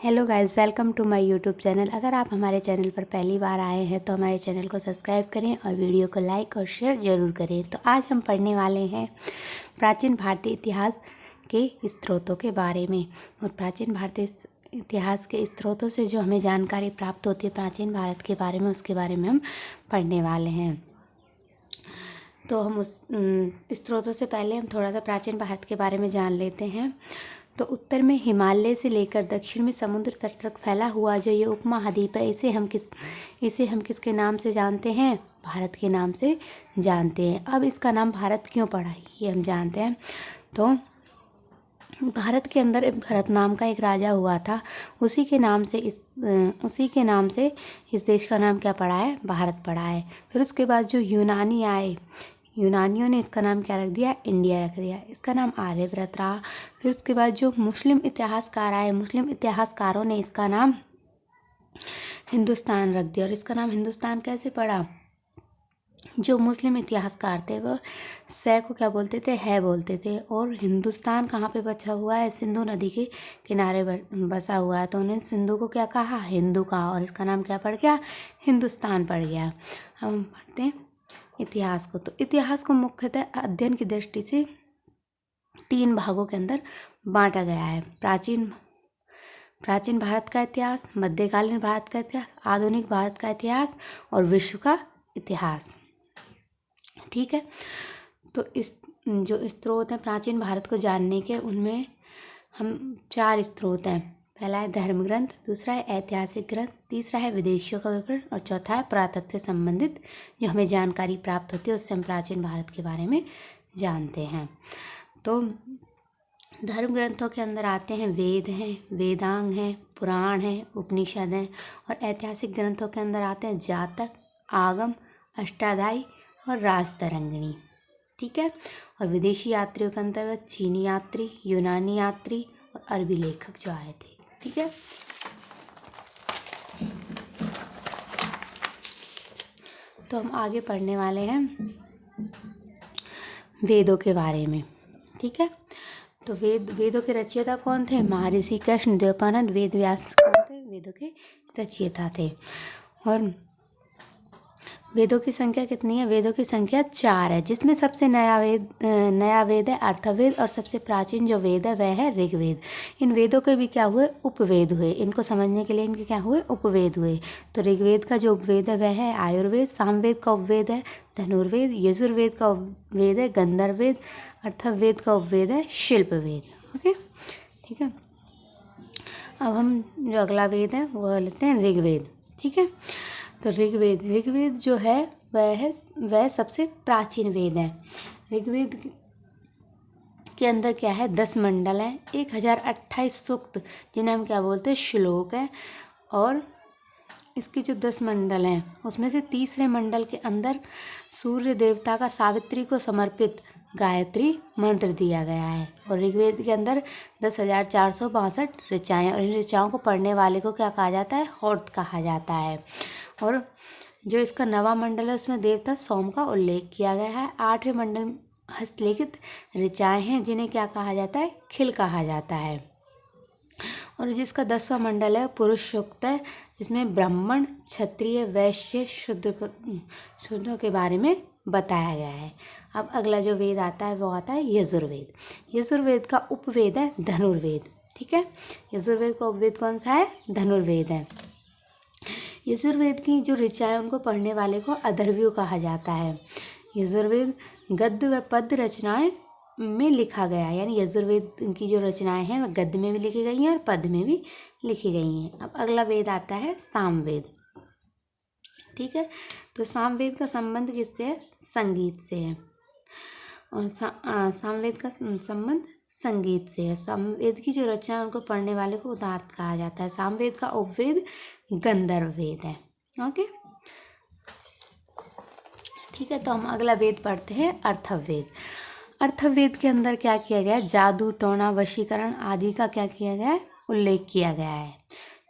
Hello guys, welcome to my YouTube channel. अगर आप हमारे चैनल पर पहली बार आए हैं तो हमारे चैनल को सब्सक्राइब करें और वीडियो को लाइक और शेयर ज़रूर करें। तो आज हम पढ़ने वाले हैं प्राचीन भारतीय इतिहास के स्रोतों के बारे में। और प्राचीन भारतीय इतिहास के स्रोतों से जो हमें जानकारी प्राप्त होती है प्राचीन भारत के बारे में, उसके बारे में हम पढ़ने वाले हैं। तो हम उस स्रोतों से पहले हम थोड़ा सा प्राचीन भारत के बारे में जान लेते हैं। तो उत्तर में हिमालय से लेकर दक्षिण में समुद्र तट तक फैला हुआ जो ये उपमहाद्वीप है, इसे हम किसके नाम से जानते हैं? भारत के नाम से जानते हैं। अब इसका नाम भारत क्यों पड़ा, ये हम जानते हैं। तो भारत के अंदर भरत नाम का एक राजा हुआ था, उसी के नाम से इस देश का नाम क्या पड़ा है? भारत पड़ा है। फिर उसके बाद जो यूनानी आए, यूनानियों ने इसका नाम क्या रख दिया? इंडिया रख दिया। इसका नाम आर्यव्रत रहा। फिर उसके बाद जो मुस्लिम इतिहासकार आए, मुस्लिम इतिहासकारों ने इसका नाम हिंदुस्तान रख दिया। और इसका नाम हिंदुस्तान कैसे पड़ा? जो मुस्लिम इतिहासकार थे वो सै को क्या बोलते थे? है बोलते थे। और हिंदुस्तान कहाँ पे बचा हुआ है? सिंधु नदी के किनारे बसा हुआ है, तो उन्होंने सिंधु को क्या कहा? हिंदू कहा, और इसका नाम क्या पड़ गया? हिंदुस्तान पड़ गया। हम पढ़ते हैं इतिहास को। तो इतिहास को मुख्यतः अध्ययन की दृष्टि से 3 भागों के अंदर बांटा गया है। प्राचीन भारत का इतिहास, मध्यकालीन भारत का इतिहास, आधुनिक भारत का इतिहास और विश्व का इतिहास। ठीक है। तो इस जो स्रोत हैं प्राचीन भारत को जानने के, उनमें हम 4 स्रोत हैं। पहला है धर्म ग्रंथ, दूसरा है ऐतिहासिक ग्रंथ, तीसरा है विदेशियों का विवरण और चौथा है पुरातत्व से संबंधित जो हमें जानकारी प्राप्त होती है, उससे हम प्राचीन भारत के बारे में जानते हैं। तो धर्म ग्रंथों के अंदर आते हैं वेद हैं, वेदांग हैं, पुराण हैं, उपनिषद हैं। और ऐतिहासिक ग्रंथों के अंदर आते हैं जातक, आगम, अष्टाध्यायी और राजतरंगिणी। ठीक है। और विदेशी यात्रियों के अंतर्गत चीनी यात्री, यूनानी यात्री और अरबी लेखक जो आए थे। ठीक है। तो हम आगे पढ़ने वाले हैं वेदों के बारे में। ठीक है। तो वेदों के रचयिता कौन थे? महर्षि कृष्ण द्वैपायन वेद व्यास कौन थे? वेदों के रचयिता थे। और वेदों की संख्या कितनी है? वेदों की संख्या 4 है, जिसमें सबसे नया वेद है अर्थवेद, और सबसे प्राचीन जो वेद है वह है ऋग्वेद। इन वेदों के भी क्या हुए? उपवेद हुए। इनको समझने के लिए इनके क्या हुए? उपवेद हुए। तो ऋग्वेद का जो उपवेद है वह है आयुर्वेद, सामवेद का उपवेद है धनुर्वेद, यजुर्वेद का उपवेद है गंधर्ववेद, अथर्ववेद का उपवेद है शिल्पवेद। ओके, ठीक है। अब हम जो अगला वेद है वो लेते हैं ऋग्वेद। ठीक है। तो ऋग्वेद जो है वह सबसे प्राचीन वेद है। ऋग्वेद के अंदर क्या है? 10 मंडल हैं, 1028 सूक्त जिन्हें हम क्या बोलते हैं? श्लोक है। और इसके जो 10 मंडल हैं उसमें से तीसरे मंडल के अंदर सूर्य देवता का सावित्री को समर्पित गायत्री मंत्र दिया गया है। और ऋग्वेद के अंदर 10,462 ऋचाएँ, और इन ऋचाओं को पढ़ने वाले को क्या कहा जाता है? होठ कहा जाता है। और जो इसका 9वां मंडल है उसमें देवता सोम का उल्लेख किया गया है। 8वें मंडल हस्तलिखित ऋचाएँ हैं जिन्हें क्या कहा जाता है? खिल कहा जाता है। और जिसका 10वां मंडल है पुरुष सूक्त है, जिसमें ब्राह्मण, क्षत्रिय, वैश्य, शूद्र के बारे में बताया गया है। अब अगला जो वेद आता है वो आता है यजुर्वेद। यजुर्वेद का उपवेद है धनुर्वेद। ठीक है। यजुर्वेद का उपवेद कौन सा है? धनुर्वेद है। यजुर्वेद की जो ऋचाएँ उनको पढ़ने वाले को अथर्वणीय कहा जाता है। यजुर्वेद गद्य व पद्य रचनाएं में लिखा गया है, यानी यजुर्वेद की जो रचनाएं हैं वह गद्य में भी लिखी गई हैं और पद्य में भी लिखी गई हैं। अब अगला वेद आता है सामवेद। ठीक है। तो सामवेद का संबंध किससे है? संगीत से है। और सामवेद का संबंध संगीत से है। सामवेद की जो रचना है उनको पढ़ने वाले को उदात्त कहा जाता है। सामवेद का उपवेद गंधर्ववेद है। ओके, ठीक है। तो हम अगला वेद पढ़ते हैं अर्थववेद। अर्थववेद के अंदर क्या किया गया है? जादू, टोना, वशीकरण आदि का क्या किया गया है? उल्लेख किया गया है।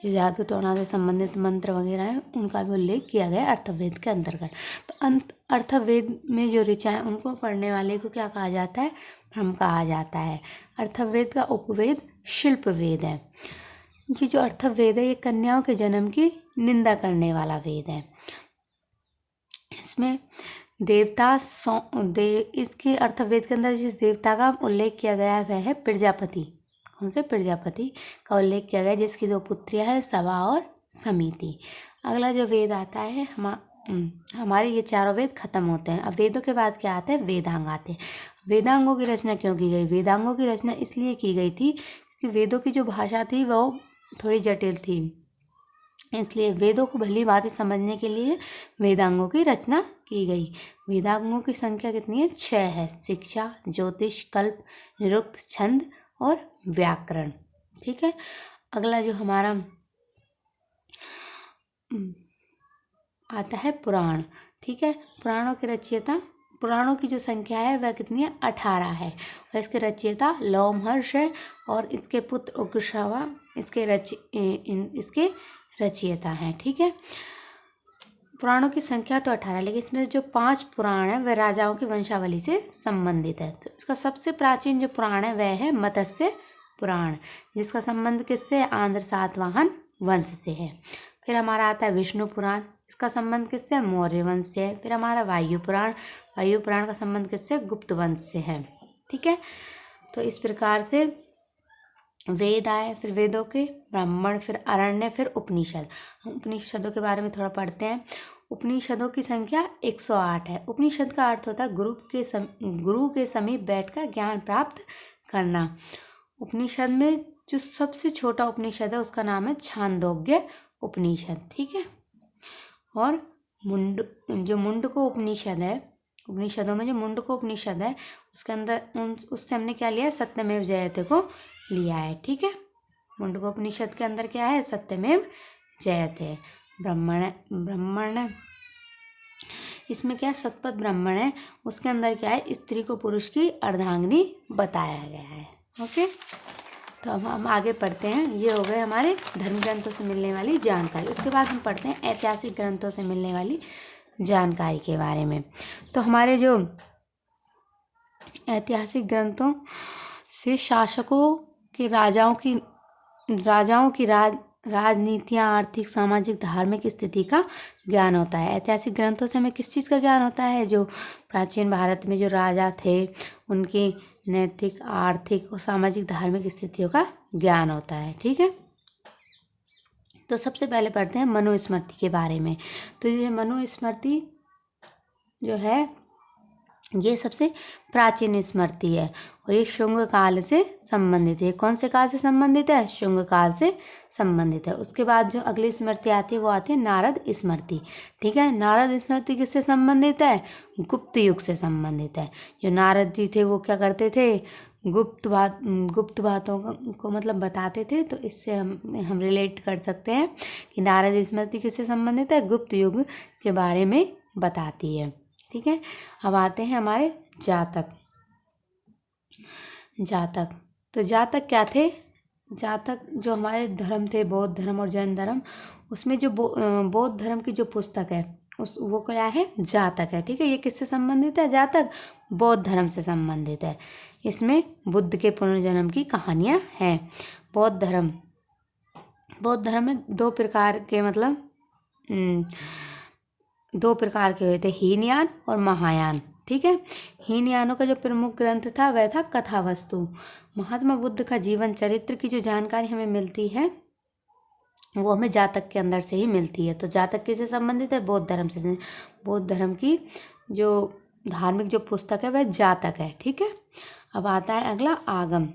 जो जादू टोना से संबंधित मंत्र वगैरह हैं उनका भी उल्लेख किया गया है अर्थववेद के अंतर्गत। तो अर्थववेद में जो ऋचाएँ उनको पढ़ने वाले को क्या कहा जाता है? ब्रह्म कहा जाता है। अर्थववेद का उपवेद शिल्पवेद है। ये जो अथर्ववेद है ये कन्याओं के जन्म की निंदा करने वाला वेद है। इसमें देवता इसके अथर्ववेद के अंदर जिस देवता का उल्लेख किया गया है वह है प्रजापति। कौन से? प्रजापति का उल्लेख किया गया है, जिसकी 2 पुत्रियां हैं, सभा और समिति। अगला जो वेद आता है हमारे ये चारों वेद खत्म होते हैं। अब वेदों के बाद क्या आता है? वेदांग आते हैं। वेदांगों की रचना क्यों की गई? वेदांगों की रचना इसलिए की गई थी क्योंकि वेदों की जो भाषा थी वो थोड़ी जटिल थी, इसलिए वेदों को भली भांति समझने के लिए वेदांगों की रचना की गई। वेदांगों की संख्या कितनी है? 6 है। शिक्षा, ज्योतिष, कल्प, निरुक्त, छंद और व्याकरण। ठीक है। अगला जो हमारा आता है पुराण। ठीक है। पुराणों की जो संख्या है वह कितनी है? 18 है। और इसके रचयिता लोमहर्ष है और इसके पुत्र उग्रश्रवा इसके रचयिता हैं। ठीक है। पुराणों की संख्या तो 18, लेकिन इसमें जो 5 पुराण है वह राजाओं की वंशावली से संबंधित है। तो इसका सबसे प्राचीन जो पुराण है वह है मत्स्य पुराण, जिसका संबंध किससे? आंध्र सातवाहन वंश से है। फिर हमारा आता है विष्णु पुराण, इसका संबंध किससे? मौर्य वंश से है। फिर हमारा वायु पुराण का संबंध किससे? गुप्त वंश से है। ठीक है। तो इस प्रकार से वेद आए, फिर वेदों के ब्राह्मण, फिर अरण्य, फिर उपनिषद। हम उपनिषदों के बारे में थोड़ा पढ़ते हैं। उपनिषदों की संख्या 108 है। उपनिषद का अर्थ होता है गुरु के समीप बैठकर ज्ञान प्राप्त करना। उपनिषद में जो सबसे छोटा उपनिषद है उसका नाम है छांदोग्य उपनिषद। ठीक है। और मुंडको उपनिषद है, उपनिषदों में जो मुंडको उपनिषद है उसके अंदर उससे हमने क्या लिया है? सत्यमेव जयते को लिया है। ठीक है। मुंडको उपनिषद के अंदर क्या है? सत्यमेव जयते। ब्राह्मण इसमें क्या है? शतपथ ब्राह्मण है, उसके अंदर क्या है? स्त्री को पुरुष की अर्धांगिनी बताया गया है। ओके। तो अब हम आगे पढ़ते हैं। ये हो गए हमारे धर्म ग्रंथों से मिलने वाली जानकारी। उसके बाद हम पढ़ते हैं ऐतिहासिक ग्रंथों से मिलने वाली जानकारी के बारे में। तो हमारे जो ऐतिहासिक ग्रंथों से शासकों के राजाओं की राजनीतियाँ, आर्थिक, सामाजिक, धार्मिक स्थिति का ज्ञान होता है। ऐतिहासिक ग्रंथों से हमें किस चीज़ का ज्ञान होता है? जो प्राचीन भारत में जो राजा थे उनकी नैतिक, आर्थिक और सामाजिक, धार्मिक स्थितियों का ज्ञान होता है। ठीक है। तो सबसे पहले पढ़ते हैं मनुस्मृति के बारे में। तो ये मनुस्मृति जो है ये सबसे प्राचीन स्मृति है और ये शुंग काल से संबंधित है। कौन से काल से संबंधित है? शुंग काल से संबंधित है। उसके बाद जो अगली स्मृति आती है वो आती है नारद स्मृति। ठीक है। नारद स्मृति किससे संबंधित है? गुप्त युग से संबंधित है। जो नारद जी थे वो क्या करते थे? गुप्त बातों को मतलब बताते थे। तो इससे हम रिलेट कर सकते हैं कि नारद स्मृति किससे संबंधित है? गुप्त युग के बारे में बताती है। ठीक है। अब आते हैं हमारे जातक। तो जातक क्या थे? जातक जो हमारे धर्म थे, बौद्ध धर्म और जैन धर्म, उसमें जो बौद्ध धर्म की जो पुस्तक है वो क्या है? जातक है। ठीक है। ये किससे संबंधित है? जातक बौद्ध धर्म से संबंधित है। इसमें बुद्ध के पुनर्जन्म की कहानियाँ हैं। बौद्ध धर्म में 2 प्रकार के हुए थे, हीनयान और महायान। ठीक है। हीनयानों का जो प्रमुख ग्रंथ था वह था कथावस्तु। महात्मा बुद्ध का जीवन चरित्र की जो जानकारी हमें मिलती है वो हमें जातक के अंदर से ही मिलती है। तो जातक किससे संबंधित है? बौद्ध धर्म से। बौद्ध धर्म की जो धार्मिक जो पुस्तक है वह जातक है। ठीक है। अब आता है अगला आगम।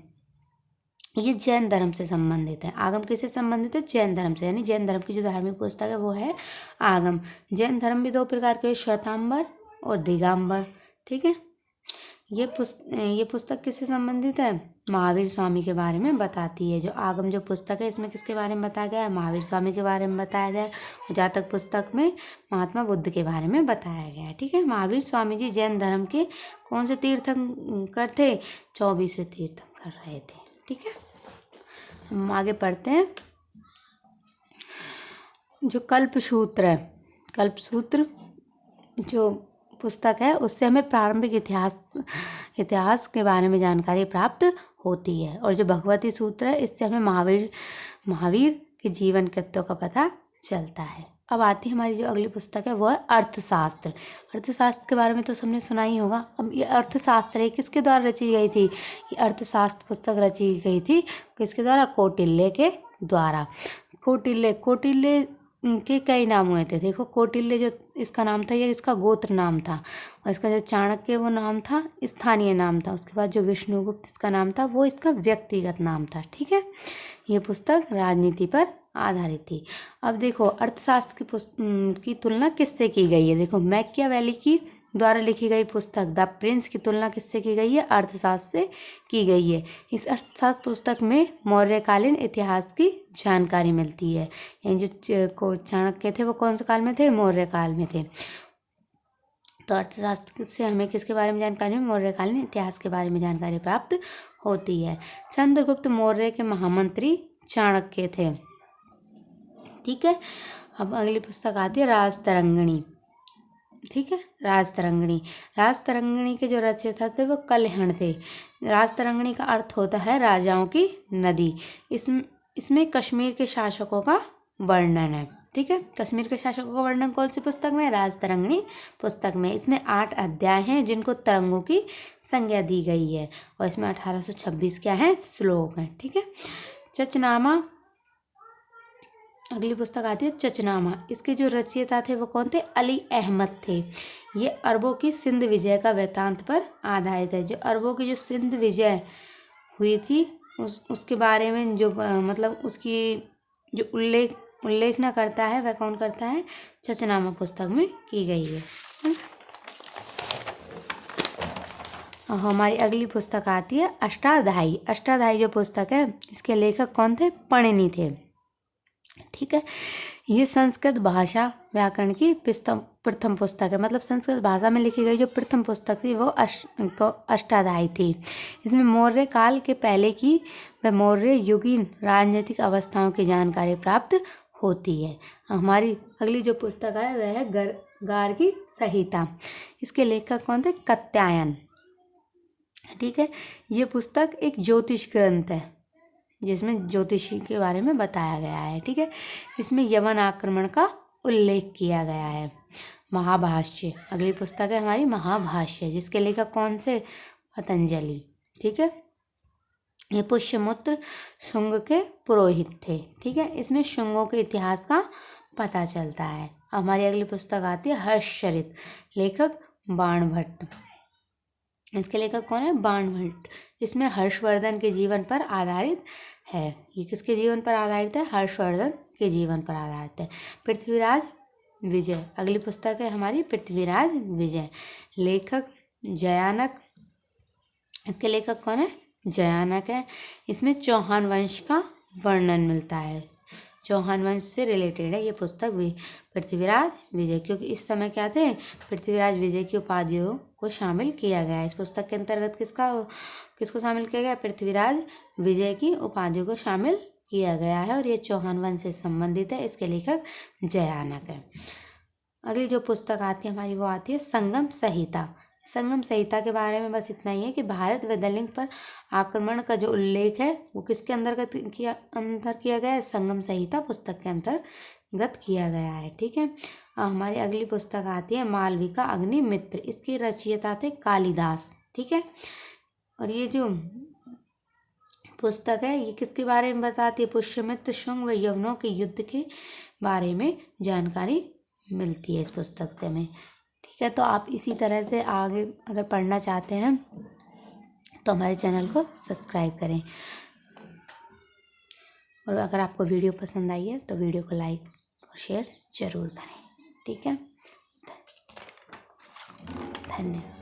ये जैन धर्म से संबंधित है। आगम किससे संबंधित है? जैन धर्म से। यानी जैन धर्म की जो धार्मिक पुस्तक है वो है आगम। जैन धर्म भी 2 प्रकार के, श्वेतांबर और दिगंबर। ठीक है। ये पुस्तक किससे संबंधित है? महावीर स्वामी के बारे में बताती है। जो आगम जो पुस्तक है इसमें किसके बारे में बताया गया है? महावीर स्वामी के बारे में बताया गया है। और जातक पुस्तक में महात्मा बुद्ध के बारे में बताया गया है। ठीक है। महावीर स्वामी जी जैन धर्म के कौन से तीर्थंकर थे? 24वें तीर्थंकर रहे थे। ठीक है। हम आगे पढ़ते हैं। जो कल्पसूत्र जो पुस्तक है उससे हमें प्रारंभिक इतिहास के बारे में जानकारी प्राप्त होती है। और जो भगवती सूत्र है इससे हमें महावीर के जीवन कृत्यों का पता चलता है। अब आती है हमारी जो अगली पुस्तक है वो है अर्थशास्त्र। अर्थशास्त्र के बारे में तो सबने सुना ही होगा। अब ये अर्थशास्त्र है किसके द्वारा रची गई थी? ये अर्थशास्त्र पुस्तक रची गई थी किसके द्वारा? कौटिल्य के द्वारा। कौटिल्य के कई नाम हुए थे। देखो कौटिल्य जो इसका नाम था ये इसका गोत्र नाम था, और इसका जो चाणक्य वो नाम था स्थानीय नाम था। उसके बाद जो विष्णुगुप्त इसका नाम था वो इसका व्यक्तिगत नाम था। ठीक है, ये पुस्तक राजनीति पर आधारित थी। अब देखो अर्थशास्त्र की तुलना किससे की गई है? देखो मैकियावेली की द्वारा लिखी गई पुस्तक द प्रिंस की तुलना किससे की गई है? अर्थशास्त्र से की गई है। इस अर्थशास्त्र पुस्तक में मौर्यकालीन इतिहास की जानकारी मिलती है। यानी जो चाणक्य थे वो कौन से काल में थे? मौर्य काल में थे। तो अर्थशास्त्र से हमें किसके बारे में जानकारी? मौर्यकालीन इतिहास के बारे में जानकारी प्राप्त होती है। चंद्रगुप्त मौर्य के महामंत्री चाणक्य थे। ठीक है, अब अगली पुस्तक आती है राजतरंगिणी। ठीक है, राजतरंगिणी के जो रचयिता थे वो कल्हण थे। राजतरंगिणी का अर्थ होता है राजाओं की नदी। इसमें कश्मीर के शासकों का वर्णन है। ठीक है, कश्मीर के शासकों का वर्णन कौन सी पुस्तक में? राजतरंगिणी पुस्तक में। इसमें 8 अध्याय हैं जिनको तरंगों की संज्ञा दी गई है, और इसमें 1826 क्या है? श्लोक हैं। ठीक है, चचनामा अगली पुस्तक आती है चचनामा। इसके जो रचयिता थे वो कौन थे? अली अहमद थे। ये अरबों की सिंध विजय का वृत्तांत पर आधारित है। जो अरबों की जो सिंध विजय हुई थी उसके बारे में जो मतलब उसकी जो उल्लेखना करता है वह कौन करता है? चचनामा पुस्तक में की गई है। हमारी अगली पुस्तक आती है अष्टाध्यायी। अष्टाध्यायी जो पुस्तक है इसके लेखक कौन थे? पणिनि थे। ठीक है, ये संस्कृत भाषा व्याकरण की प्रथम पुस्तक है। मतलब संस्कृत भाषा में लिखी गई जो प्रथम पुस्तक थी वो अष्टाध्यायी थी। इसमें मौर्य काल के पहले की व मौर्य युगीन राजनीतिक अवस्थाओं की जानकारी प्राप्त होती है। हमारी अगली जो पुस्तक है वह है गार्गी संहिता। इसके लेखक कौन थे? कात्यायन। ठीक है, ये पुस्तक एक ज्योतिष ग्रंथ है जिसमें ज्योतिषी के बारे में बताया गया है। ठीक है, इसमें यवन आक्रमण का उल्लेख किया गया है। महाभाष्य अगली पुस्तक है हमारी महाभाष्य, जिसके लेखक कौन से? पतंजलि। ठीक है, ये पुष्यमित्र शुंग के पुरोहित थे। ठीक है, इसमें शुंगों के इतिहास का पता चलता है। हमारी अगली पुस्तक आती है हर्षचरित। लेखक बाणभट्ट। इसके लेखक कौन है? बाणभट्ट। इसमें हर्षवर्धन के जीवन पर आधारित है। ये किसके जीवन पर आधारित है? हर्षवर्धन के जीवन पर आधारित है। पृथ्वीराज विजय अगली पुस्तक है हमारी पृथ्वीराज विजय। लेखक जयानक। इसके लेखक कौन है? जयानक है। इसमें चौहान वंश का वर्णन मिलता है। चौहान वंश से रिलेटेड है ये पुस्तक भी पृथ्वीराज विजय, क्योंकि इस समय क्या थे? पृथ्वीराज विजय की उपाधियों को शामिल किया गया है। इस पुस्तक के अंतर्गत किसको शामिल किया गया? पृथ्वीराज विजय की उपाधियों को शामिल किया गया है, और ये चौहान वंश से संबंधित है। इसके लेखक जयानक है। अगली जो पुस्तक आती है हमारी वो आती है संगम संहिता। संगम संहिता के बारे में बस इतना ही है कि भारत व दलिंग पर आक्रमण का जो उल्लेख है वो किसके अंतर्गत किया गया है? संगम संहिता पुस्तक के अंतर्गत किया गया है। ठीक है, हमारी अगली पुस्तक आती है मालविका अग्निमित्र। इसके रचयिता थे कालिदास। ठीक है, और ये जो पुस्तक है ये किसके बारे में बताती है? पुष्यमित्र शुंग व यवनों के युद्ध के बारे में जानकारी मिलती है इस पुस्तक से हमें। ठीक है, तो आप इसी तरह से आगे अगर पढ़ना चाहते हैं तो हमारे चैनल को सब्सक्राइब करें, और अगर आपको वीडियो पसंद आई है तो वीडियो को लाइक और शेयर ज़रूर करें। ठीक है, धन्यवाद।